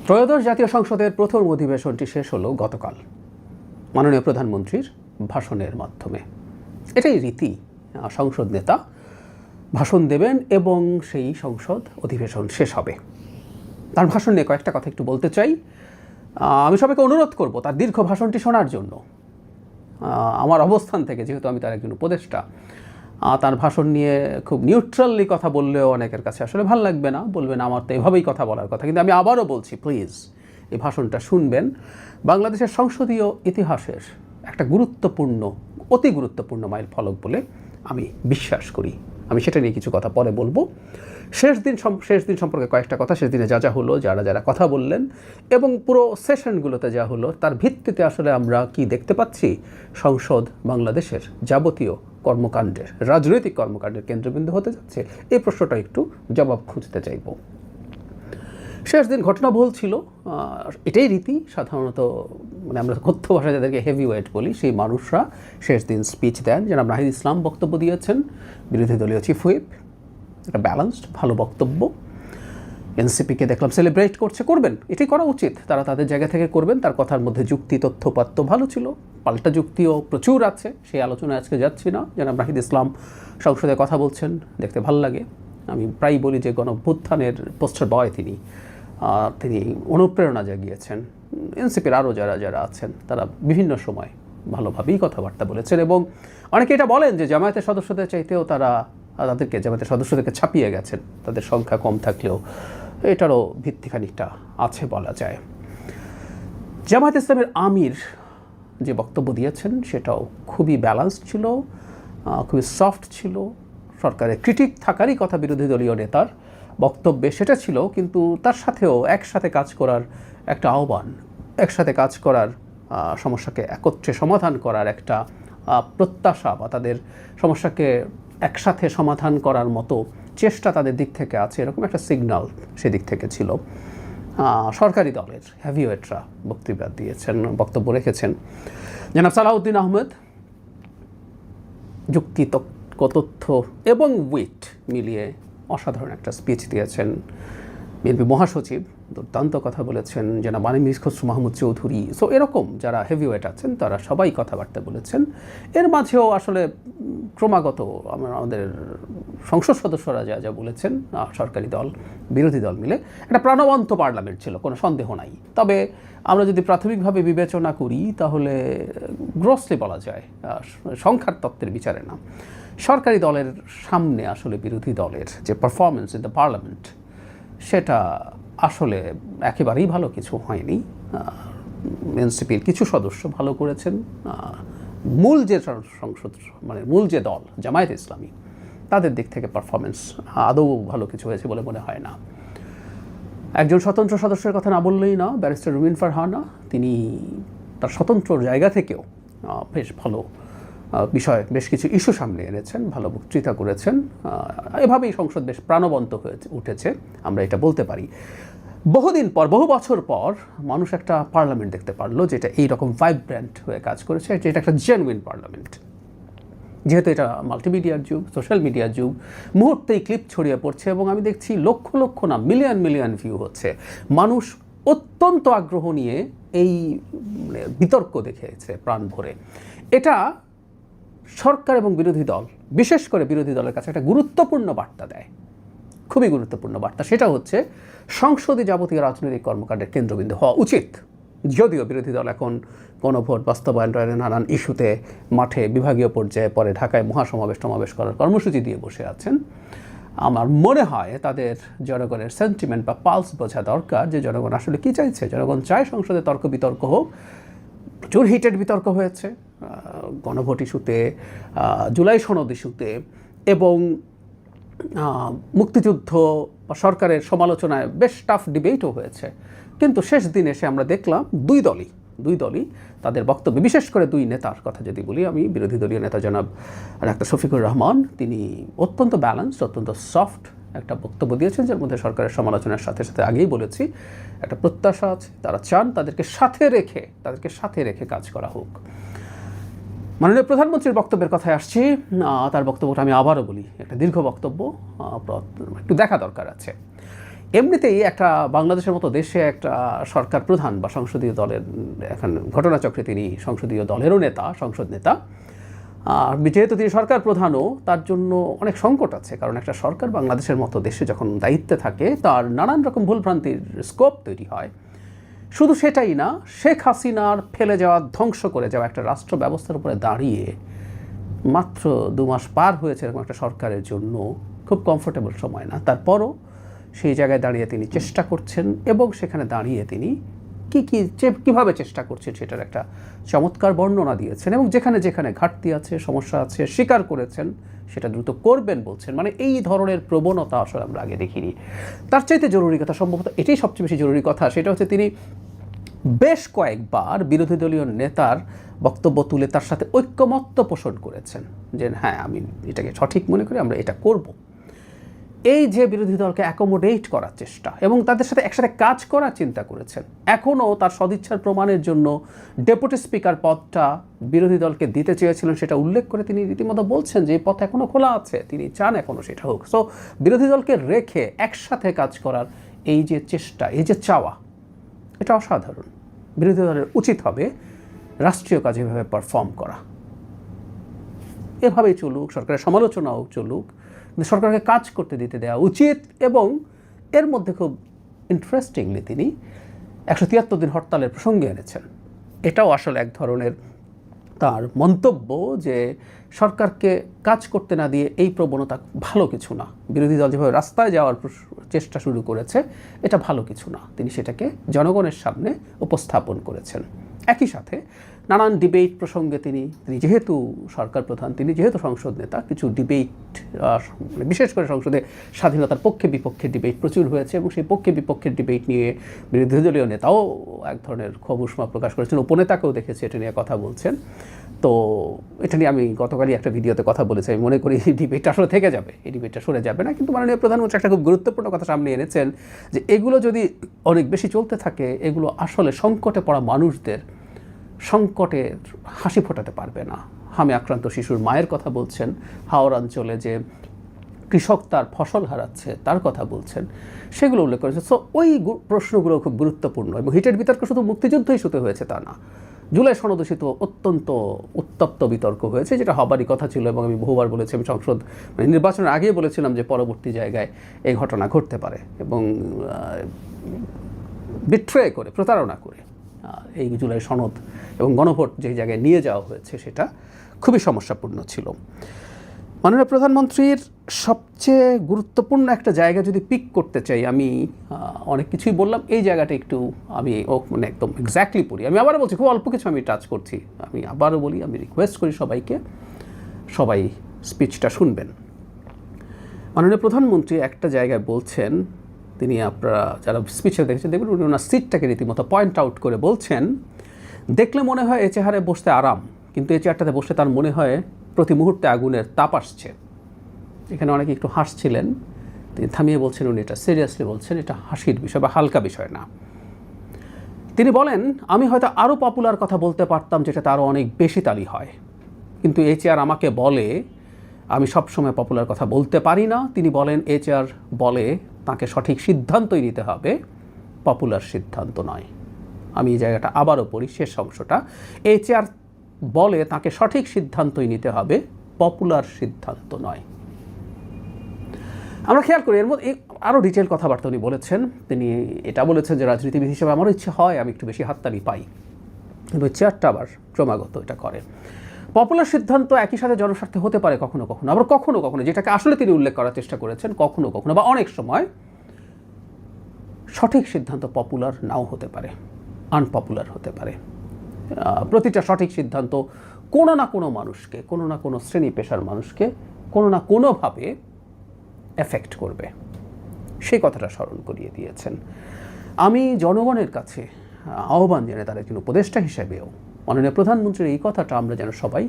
ত্রয়োদশ জাতীয় সংসদের প্রথম অধিবেশনটি শেষ হলো গতকাল মাননীয় প্রধানমন্ত্রীর ভাষণের মাধ্যমে। এটাই রীতি, সংসদ নেতা ভাষণ দেবেন এবং সেই সংসদ অধিবেশন শেষ হবে। তার ভাষণ নিয়ে কয়েকটা কথা একটু বলতে চাই। আমি সবাইকে অনুরোধ করব তার দীর্ঘ ভাষণটি শোনার জন্য। আমার অবস্থান থেকে, যেহেতু আমি তার একজন উপদেষ্টা, তার ভাষণ নিয়ে খুব নিউট্রালি কথা বললেও অনেকের কাছে আসলে ভালো লাগবে না, বলবেন আমার তো এভাবেই কথা বলার কথা। কিন্তু আমি আবারও বলছি, প্লিজ এই ভাষণটা শুনবেন। বাংলাদেশের সংসদীয় ইতিহাসের একটা অতি গুরুত্বপূর্ণ মাইল ফলক বলে আমি বিশ্বাস করি। আমি সেটা নিয়ে কিছু কথা পরে বলবো। শেষ দিন সম্পর্কে কয়েকটা কথা, শেষ দিনে যা হলো, যারা কথা বললেন এবং পুরো সেশনগুলোতে যা হলো, তার ভিত্তিতে আসলে আমরা কি দেখতে পাচ্ছি, সংসদ বাংলাদেশের যাবতীয় কর্মকাণ্ডের, রাজনৈতিক কর্মকাণ্ডের কেন্দ্রবিন্দু হতে যাচ্ছে। এই প্রশ্নটা একটু জবাব খুঁজতে চাইব। শেষ দিন ঘটনাবহুল ছিল, এটাই রীতি। সাধারণত আমরা কথ্য ভাষায় যাদেরকে হেভি ওয়েট বলি, সেই মানুষরা শেষ দিন স্পিচ দেন। জনাব নাহিদ ইসলাম বক্তব্য দিয়েছেন, বিরোধী দলীয় চিফ হুইপ। একটা ব্যালেন্সড ভালো বক্তব্য। এনসিপিকে দেখলাম সেলিব্রেট করবেন, এটাই করা উচিত। তারা তাদের জায়গা থেকে করবেন। তার কথার মধ্যে যুক্তি, তথ্যপাত্য ভালো ছিল, পাল্টা যুক্তিও প্রচুর আছে। সেই আলোচনায় আজকে যাচ্ছি না। জনাব নাহিদ ইসলাম সংসদে কথা বলছেন, দেখতে ভালো লাগে। আমি প্রায় বলি যে গণঅভ্যুত্থানের পোস্টার বয় তিনি অনুপ্রেরণা জাগিয়েছেন। এনসিপির আরও যারা আছেন তারা বিভিন্ন সময় ভালোভাবেই কথাবার্তা বলেছেন এবং অনেকে এটা বলেন যে জামায়াতের সদস্যদের চাইতেও জামায়াতের সদস্যদেরকে ছাপিয়ে গেছেন, তাদের সংখ্যা কম থাকলেও। এটারও ভিত্তি খানিকটা আছে বলা যায়। জামায়াত ইসলামের আমির যে বক্তব্য দিয়েছেন সেটাও খুবই ব্যালেন্সড ছিল, খুবই সফট ছিল। সরকারের ক্রিটিক থাকারই কথা বিরোধী দলীয় নেতার বক্তব্যে, সেটা ছিল। কিন্তু তার সাথেও একসাথে কাজ করার একটা আহ্বান, একসাথে কাজ করার, সমস্যাকে একত্রে সমাধান করার একটা প্রত্যাশা, বা তাদের সমস্যাকে একসাথে সমাধান করার মতো চেষ্টা তাদের দিক থেকে আছে, এরকম একটা সিগন্যাল সেদিক থেকে ছিল। সরকারি দলের হেভিওয়েটরা বক্তব্য রেখেছেন। জনাব সালাউদ্দিন আহমেদ যুক্তি, তথ্য এবং উইট মিলিয়ে অসাধারণ একটা স্পিচ দিয়েছেন। বিএনপি মহাসচিব দুর্দান্ত কথা বলেছেন। জনাব আনিস খসরু মাহমুদ চৌধুরী, সো এরকম যারা হেভিওয়েট আছেন তারা সবাই কথাবার্তা বলেছেন। এর মাঝেও আসলে ক্রমাগত আমাদের সংসদ সদস্যরা যা বলেছেন, সরকারি দল বিরোধী দল মিলে একটা প্রাণবন্ত পার্লামেন্ট ছিল, কোনো সন্দেহ নাই। তবে আমরা যদি প্রাথমিকভাবে বিবেচনা করি তাহলে গ্রসলি বলা যায়, সংখ্যার তত্ত্বের বিচারে না, সরকারি দলের সামনে আসলে বিরোধী দলের যে পারফরমেন্স ইন দ্য পার্লামেন্ট, সেটা আসলে একেবারেই ভালো কিছু হয়নি। এনসিপির কিছু সদস্য ভালো করেছেন। মূল যে দল জামায়াত ইসলামী, তাদের দিক থেকে পারফরমেন্স আদৌ ভালো কিছু হয়েছে বলে মনে হয় না। একজন স্বতন্ত্র সদস্যের কথা না বললেই না, ব্যারিস্টার রুমিন ফারহানা, তিনি তার স্বতন্ত্র জায়গা থেকেও বেশ ভালো বেশ কিছু ইস্যু সামনে এনেছেন, ভালো বক্তৃতা করেছেন। এভাবেই সংসদ বেশ প্রাণবন্ত হয়ে উঠেছে, আমরা এটা বলতে পারি। বহু বছর পর মানুষ একটা পার্লামেন্ট দেখতে পারলো যেটা এইরকম ভাইব্রেন্ট হয়ে কাজ করেছে, যেটা একটা জেনুইন পার্লামেন্ট। যেহেতু এটা মাল্টিমিডিয়ার যুগ, সোশ্যাল মিডিয়ার যুগ, মুহূর্তেই ক্লিপ ছড়িয়ে পড়ছে এবং আমি দেখছি লক্ষ লক্ষ না মিলিয়ন ভিউ হচ্ছে। মানুষ অত্যন্ত আগ্রহ নিয়ে এই বিতর্ক দেখেছে প্রাণ ভরে। এটা সরকার এবং বিরোধী দল, বিশেষ করে বিরোধী দলের কাছে একটা গুরুত্বপূর্ণ বার্তা দেয়, খুবই গুরুত্বপূর্ণ বার্তা। সেটা হচ্ছে সংসদে যাবতীয় রাজনৈতিক কর্মকাণ্ডের কেন্দ্রবিন্দু হওয়া উচিত। যদিও বিরোধী দল এখন গণভোট বাস্তবায়নের নানান ইস্যুতে মাঠে বিভাগীয় পর্যায়ে, পরে ঢাকায় মহাসমাবেশ করার কর্মসূচি দিয়ে বসে আছেন, আমার মনে হয় তাদের জনগণের সেন্টিমেন্ট বা পালস বোঝা দরকার, যে জনগণ আসলে কী চাইছে। জনগণ চায় সংসদে তর্ক বিতর্ক হোক। প্রচুর হিটেড বিতর্ক হয়েছে গণভোট ইস্যুতে, জুলাই সনদ ইস্যুতে এবং মুক্তিযুদ্ধ বা সরকারের সমালোচনায় বেশ টাফ ডিবেটও হয়েছে। কিন্তু শেষ দিন এসে আমরা দেখলাম দুই দলই তাদের বক্তব্য, বিশেষ করে দুই নেতার কথা যদি বলি, আমি বিরোধী দলীয় নেতা জনাব ডাক্তার শফিকুর রহমান, তিনি অত্যন্ত ব্যালেন্সড, অত্যন্ত সফট একটা বক্তব্য দিয়েছেন, যার মধ্যে সরকারের সমালোচনার সাথে সাথে আগেই বলেছি একটা প্রত্যাশা আছে। তারা চান তাদেরকে সাথে রেখে কাজ করা হোক। মাননীয় প্রধানমন্ত্রীর বক্তব্যের কথায় আসছি। তার বক্তব্যটা আমি আবারও বলি, একটা দীর্ঘ বক্তব্য, একটু দেখা দরকার আছে। এমনিতেই একটা বাংলাদেশের মতো দেশে একটা সরকার প্রধান বা সংসদীয় দলের এখন ঘটনাচক্রে তিনি সংসদীয় দলেরও নেতা, সংসদ নেতা, আর যেহেতু তিনি সরকার প্রধানও, তার জন্য অনেক সংকট আছে। কারণ একটা সরকার বাংলাদেশের মতো দেশে যখন দায়িত্বে থাকে তার নানান রকম ভুলভ্রান্তির স্কোপ তৈরি হয়। শুধু সেটাই না, শেখ হাসিনার ফেলে যাওয়া, ধ্বংস করে যাওয়া একটা রাষ্ট্র ব্যবস্থার উপরে দাঁড়িয়ে মাত্র 2 মাস পার হয়েছে এরকম একটা সরকারের জন্য খুব কমফোর্টেবল সময় না। তারপরও সেই জায়গায় দাঁড়িয়ে তিনি চেষ্টা করছেন, এবং সেখানে দাঁড়িয়ে তিনি কীভাবে চেষ্টা করছেন সেটার একটা চমৎকার বর্ণনা দিয়েছেন, এবং যেখানে যেখানে ঘাটতি আছে, সমস্যা আছে, স্বীকার করেছেন, সেটা দ্রুত করবেন বলছেন। মানে এই ধরনের প্রবণতা আসলে আমরা আগে দেখিনি। তার চাইতে জরুরি কথা, সম্ভবত এটাই সবচেয়ে বেশি জরুরি কথা, সেটা হচ্ছে তিনি বেশ কয়েকবার বিরোধী দলীয় নেতার বক্তব্য তুলে তার সাথে ঐক্যমত্য পোষণ করেছেন যে হ্যাঁ, আমি এটাকে সঠিক মনে করি, আমরা এটা করব। এই যে বিরোধী দলকে অ্যাকোমোডেট করার চেষ্টা এবং তাদের সাথে একসাথে কাজ করার চিন্তা করেছেন, এখনও তার সদিচ্ছার প্রমাণের জন্য ডেপুটি স্পিকার পদটা বিরোধী দলকে দিতে চেয়েছিলেন, সেটা উল্লেখ করে তিনি রীতিমতো বলছেন যে এই পথ এখনও খোলা আছে, তিনি চান এখনও সেটা হোক। সো বিরোধী দলকে রেখে একসাথে কাজ করার এই যে চেষ্টা, এই যে চাওয়া, এটা অসাধারণ। বিরোধী দলের উচিত হবে রাষ্ট্রীয় কাজে এভাবে পারফর্ম করা, এভাবেই চলুক, সরকারের সমালোচনাও চলুক, কিন্তু সরকারকে কাজ করতে দিতে দেওয়া উচিত। এবং এর মধ্যে খুব ইন্টারেস্টিংলি তিনি 173 দিন হরতালের প্রসঙ্গে এনেছেন। এটাও আসলে এক ধরনের তার মন্তব্য যে সরকারকে কাজ করতে না দিয়ে এই প্রবণতা ভালো কিছু না। বিরোধী দল যেভাবে রাস্তায় যাওয়ার চেষ্টা শুরু করেছে, এটা ভালো কিছু না। তিনি সেটাকে জনগণের সামনে উপস্থাপন করেছেন। একই সাথে নানান ডিবেট প্রসঙ্গে তিনি যেহেতু সরকার প্রধান, তিনি যেহেতু সংসদ নেতা, কিছু ডিবেট, বিশেষ করে সংসদে স্বাধীনতার পক্ষে বিপক্ষে ডিবেট প্রচুর হয়েছে, এবং সেই পক্ষে বিপক্ষের ডিবেট নিয়ে বিরোধী দলীয় নেতাও এক ধরনের ক্ষোভ উষ্মা প্রকাশ করেছেন, উপনেতাকেও দেখেছি এটা নিয়ে কথা বলছেন। তো এটা নিয়ে আমি গতকালই একটা ভিডিওতে কথা বলেছি। আমি মনে করি এই ডিবেটটা আসলে থেকে যাবে, এই ডিবেটটা সরে যাবে না। কিন্তু মাননীয় প্রধানমন্ত্রী একটা খুব গুরুত্বপূর্ণ কথা সামনে এনেছেন যে এগুলো যদি অনেক বেশি চলতে থাকে, এগুলো আসলে সংকটে পড়া মানুষদের সংকটের হাসি ফোটাতে পারবে না। হামে আক্রান্ত শিশুর মায়ের কথা বলছেন, হাওড় অঞ্চলে যে কৃষক তার ফসল হারাচ্ছে তার কথা বলছেন, সেগুলো উল্লেখ করেছে। সো ওই প্রশ্নগুলো খুব গুরুত্বপূর্ণ। এবং হিটের বিতর্ক শুধু মুক্তিযুদ্ধই শুতে হয়েছে তা না, জুলাই সনদোষিত অত্যন্ত উত্তপ্ত বিতর্ক হয়েছে, যেটা হবারই কথা ছিল। এবং আমি বহুবার বলেছি, আমি সংসদ নির্বাচনের আগেই বলেছিলাম যে পরবর্তী জায়গায় এই ঘটনা ঘটতে পারে, এবং বিট্রে করে, প্রতারণা করে এই জুলাই সনদ এবং গণভোট যে জায়গায় নিয়ে যাওয়া হয়েছে সেটা খুবই সমস্যাপূর্ণ ছিল। মাননীয় প্রধানমন্ত্রীর সবচেয়ে গুরুত্বপূর্ণ একটা জায়গা যদি পিক করতে চাই, আমি অনেক কিছুই বললাম, এই জায়গাটা একটু আমি মানে একদম এক্স্যাক্টলি পড়ি। আমি আবারও বলছি, খুব অল্প কিছু আমি টাচ করছি। আমি আবারও বলি, আমি রিকোয়েস্ট করি সবাইকে, সবাই স্পিচটা শুনবেন। মাননীয় প্রধানমন্ত্রী একটা জায়গায় বলছেন, তিনি আপনারা যারা স্পিচে দেখেছেন দেখবেন, উনি ওনার সিটটাকে রীতিমতো পয়েন্ট আউট করে বলছেন, দেখলে মনে হয় এ চেহারে বসতে আরাম, কিন্তু এই চেয়ারটাতে বসে তার মনে হয় প্রতি মুহূর্তে আগুনের তাপ আসছে। এখানে অনেকে একটু হাসছিলেন, তিনি থামিয়ে বলছেন উনি এটা সিরিয়াসলি বলছেন, এটা হাসির বিষয় বা হালকা বিষয় না। তিনি বলেন, আমি হয়তো আরও পপুলার কথা বলতে পারতাম, যেটাতে আরও অনেক বেশি তালি হয়, কিন্তু এই চেয়ার আমাকে বলে আমি সবসময় পপুলার কথা বলতে পারি না। তিনি বলেন এই চেয়ার বলে তাকে সঠিক সিদ্ধান্তই নিতে হবে, পপুলার সিদ্ধান্ত নয়। আমি এই জায়গাটা আবারও পড়ি, শেষ অংশটা। এই চেয়ার বলে তাকে সঠিক সিদ্ধান্তই নিতে হবে, পপুলার সিদ্ধান্ত নয়। আমরা খেয়াল করি এর মধ্যে আরও ডিটেল কথাবার্তা উনি বলেছেন। তিনি এটা বলেছেন যে রাজনীতিবিদ হিসেবে আমারও ইচ্ছে হয় আমি একটু বেশি হাততালি পাই, কিন্তু চেয়ারটা আবার ক্রমাগত এটা করে। পপুলার সিদ্ধান্ত একই সাথে জনস্বার্থে হতে পারে কখনো কখনো, আবার কখনো কখনো, যেটাকে আসলে তিনি উল্লেখ করার চেষ্টা করেছেন, কখনো কখনো বা অনেক সময় সঠিক সিদ্ধান্ত পপুলার নাও হতে পারে, আনপপুলার হতে পারে। প্রতিটা সঠিক সিদ্ধান্ত কোনো না কোনো মানুষকে, কোনো না কোনো শ্রেণী পেশার মানুষকে কোনো না কোনোভাবে এফেক্ট করবে, সেই কথাটা স্মরণ করিয়ে দিয়েছেন। আমি জনগণের কাছে আহ্বান জানাই, তার একজন উপদেষ্টা হিসেবেও মাননীয় প্রধানমন্ত্রীর এই কথাটা আমরা যেন সবাই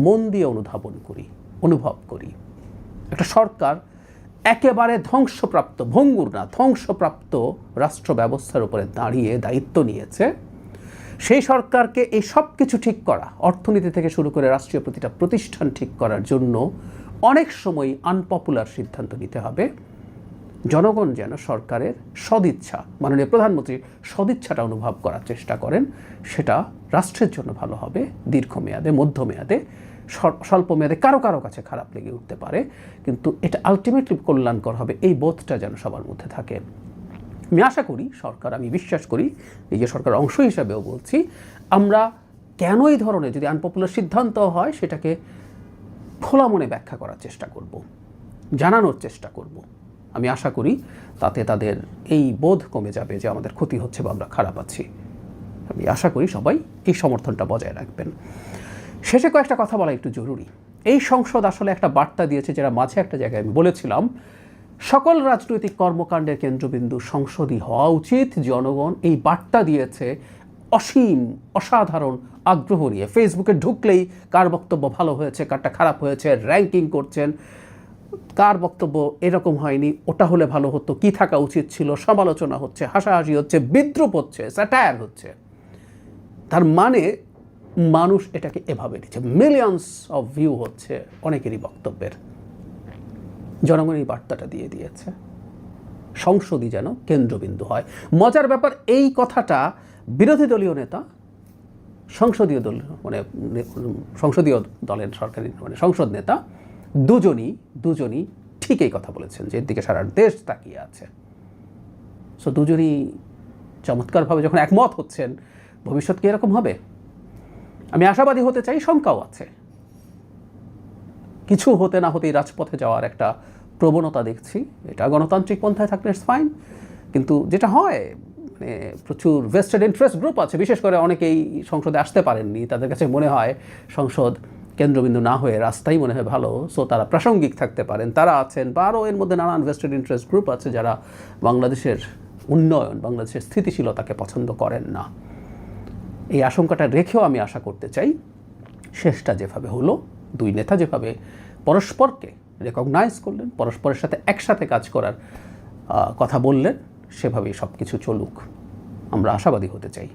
মন দিয়ে অনুধাবন করি, অনুভব করি। একটা সরকার একেবারে ধ্বংসপ্রাপ্ত, ভঙ্গুর না, ধ্বংসপ্রাপ্ত রাষ্ট্র ব্যবস্থার উপরে দাঁড়িয়ে দায়িত্ব নিয়েছে। সেই সরকারকে এই সব কিছু ঠিক করা, অর্থনীতি থেকে শুরু করে রাষ্ট্রীয় প্রতিটা প্রতিষ্ঠান ঠিক করার জন্য অনেক সময় আনপপুলার সিদ্ধান্ত নিতে হবে, জনগণ যেন সরকারের সদিচ্ছা, মাননীয় প্রধানমন্ত্রীর সদিচ্ছাটা অনুভব করার চেষ্টা করেন, সেটা রাষ্ট্রের জন্য ভালো হবে। দীর্ঘমেয়াদে, মধ্যমেয়াদে, স্বল্প মেয়াদে কারো কারো কাছে খারাপ লেগে উঠতে পারে, কিন্তু এটা আলটিমেটলি কল্যাণকর হবে, এই বোধটা যেন সবার মধ্যে থাকে। আমি আশা করি সরকার, আমি বিশ্বাস করি, নিজের সরকার অংশ হিসাবেও বলছি, আমরা কেন এই ধরনের যদি আনপপুলার সিদ্ধান্ত হয় সেটাকে খোলা মনে ব্যাখ্যা করার চেষ্টা করব, জানানোর চেষ্টা করব। আমি আশা করি তাতে তাদের এই বোধ কমে যাবে যে আমাদের ক্ষতি হচ্ছে বা আমরা খারাপ আছি। আমি আশা করি সবাই এই সমর্থনটা বজায় রাখবেন। শেষে কয়েকটা কথা বলা একটু জরুরি। এই সংসদ আসলে একটা বার্তা দিয়েছে, যেটা মাঝে একটা জায়গায় আমি বলেছিলাম, সকল রাজনৈতিক কর্মকাণ্ডের কেন্দ্রবিন্দু সংসদই হওয়া উচিত। জনগণ এই বার্তা দিয়েছে অসীম অসাধারণ আগ্রহ নিয়ে। ফেসবুকে ঢুকলেই কার বক্তব্য ভালো হয়েছে, কারটা খারাপ হয়েছে র্যাঙ্কিং করছেন, কার বক্তব্য এরকম হয়নি, ওটা হলে ভালো হতো, কি থাকা উচিত ছিল, সমালোচনা হচ্ছে, হাসাহাসি হচ্ছে, বিদ্রূপ হচ্ছে, স্যাটায়ার হচ্ছে। তার মানে মানুষ এটাকে এভাবে নিচ্ছে, মিলিয়নস অফ ভিউ হচ্ছে অনেকেরই বক্তব্যের। জনগণ এই বার্তাটা দিয়ে দিয়েছে, সংসদই যেন কেন্দ্রবিন্দু হয়। মজার ব্যাপার, এই কথাটা বিরোধী দলীয় নেতা, সংসদীয় দলের সরকারি সংসদ নেতা দুজনই ঠিক এই কথা বলেছেন, যে এর দিকে সারা দেশ তাকিয়ে আছে। সো দুজনই চমৎকারভাবে যখন একমত হচ্ছেন, ভবিষ্যৎ কি এরকম হবে? আমি আশাবাদী হতে চাই, শঙ্কাও আছে। কিছু হতে না হতেই রাজপথে যাওয়ার একটা প্রবণতা দেখছি, এটা গণতান্ত্রিক পন্থায় থাকলে ইটস ফাইন। কিন্তু যেটা হয়, মানে প্রচুর ভেস্টেড ইন্টারেস্ট গ্রুপ আছে, বিশেষ করে অনেকেই সংসদে আসতে পারেননি, তাদের কাছে মনে হয় সংসদ কেন্দ্রবিন্দু না হয়ে রাস্তাই মনে হয় ভালো। সো তারা প্রাসঙ্গিক থাকতে পারেন, তারা আছেন, বা আরও এর মধ্যে নানান ভেস্টেড ইন্টারেস্ট গ্রুপ আছে যারা বাংলাদেশের উন্নয়ন, বাংলাদেশের স্থিতিশীলতাকে পছন্দ করেন না। এই আশঙ্কাটা রেখেও আমি আশা করতে চাই, শেষটা যেভাবে হলো, দুই নেতা যেভাবে পরস্পরকে রেকগনাইজ করলেন, পরস্পরের সাথে একসাথে কাজ করার কথা বললেন, সেভাবেই সব কিছু চলুক। আমরা আশাবাদী হতে চাই।